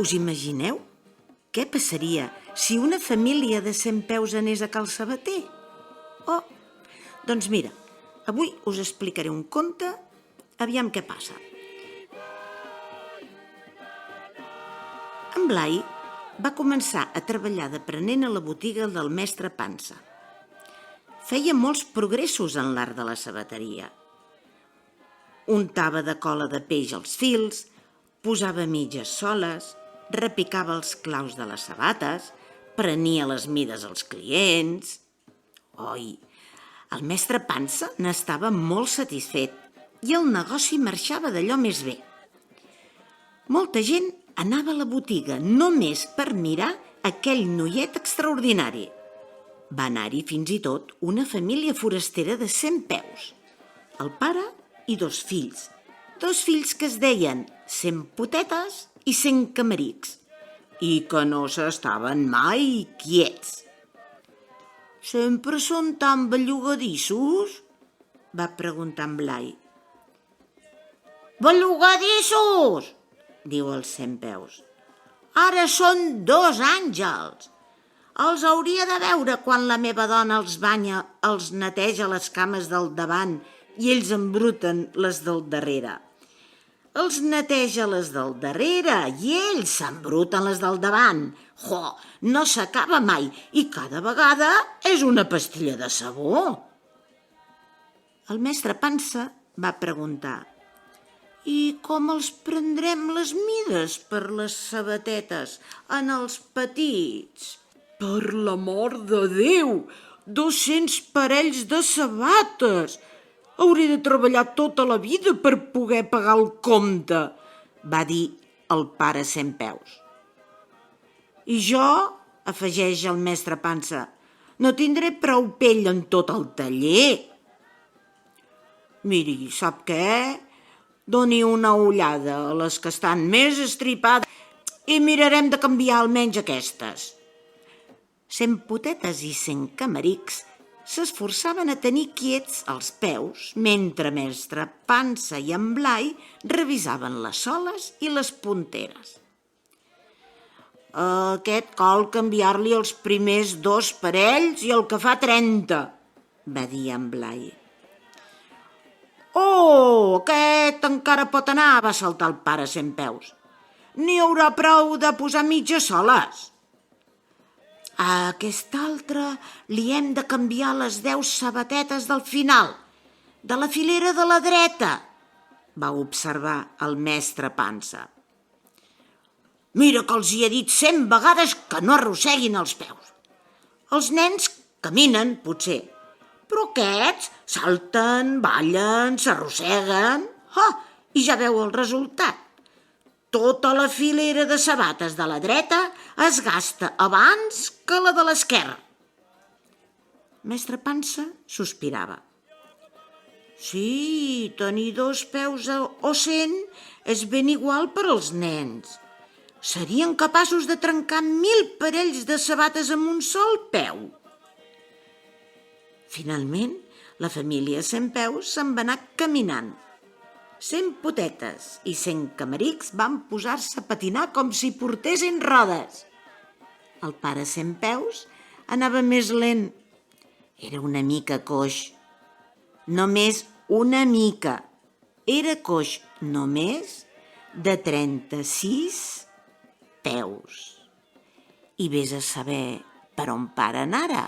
Us imagineu què passaria si una família de 100 peus anés a cal sabater? Oh, doncs mira, avui us explicaré un conte, aviam què passa. En Blai va començar a treballar d'aprenent a la botiga del mestre Pansa. Feia molts progressos en l'art de la sabateria. Untava de cola de peix els fils, posava mitges soles, repicava els claus de les sabates, prenia les mides als clients. Oi, el mestre Pansa n'estava molt satisfet i el negoci marxava d'allò més bé. Molta gent anava a la botiga només per mirar aquell noiet extraordinari. Va anar-hi fins i tot una família forastera de 100 peus. El pare i 2 fills. 2 fills que es deien 100 potetes i 100 camerics. I que no s'estaven mai quiets. «Sempre són tan bellugadissos?» va preguntar en Blai. «Bellugadissos!», diu els 100 peus. «Ara són 2 àngels. Els hauria de veure quan la meva dona els banya, els neteja les cames del davant i ells embruten les del darrere. Els neteja les del darrere i ells s'embruten les del davant. Jo, no s'acaba mai i cada vegada és una pastilla de sabó». El mestre Pansa va preguntar: «I com els prendrem les mides per les sabatetes en els petits?» «Per l'amor de Déu! 200 parells de sabates! Hauré de treballar tota la vida per poder pagar el compte», va dir el pare 100 peus. «I jo», afegeix el mestre Pansa, «no tindré prou pell en tot el taller». «Miri, sap què? Doni una ullada a les que estan més estripades i mirarem de canviar almenys aquestes». 100 potetes i 100 camerics s'esforçaven a tenir quiets els peus mentre mestre Pansa i en Blai revisaven les soles i les punteres. «Aquest cal canviar-li els primers 2 parells i el que fa 30», va dir en Blai. «Oh, aquest encara pot anar», va saltar el pare 100 peus. «N'hi haurà prou de posar mitges soles». «A aquest altre li hem de canviar les 10 sabatetes del final, de la filera de la dreta», va observar el mestre Pansa. «Mira que els hi he dit 100 vegades que no arrosseguin els peus. Els nens caminen, potser, però aquests salten, ballen, s'arrosseguen. I ja veu el resultat. Tota la filera de sabates de la dreta es gasta abans que la de l'esquerra». Mestre Pansa sospirava. «Sí, tenir 2 peus o 100 és ben igual per als nens. Serien capaços de trencar 1000 parells de sabates amb un sol peu». Finalment, la família 100 peus se'n va anar caminant. 100 potetes i 100 camerics van posar-se a patinar com si portessin rodes. El pare 100 peus anava més lent. Era una mica coix. Només una mica. Era coix només de 36 peus. I vés a saber per on paren ara.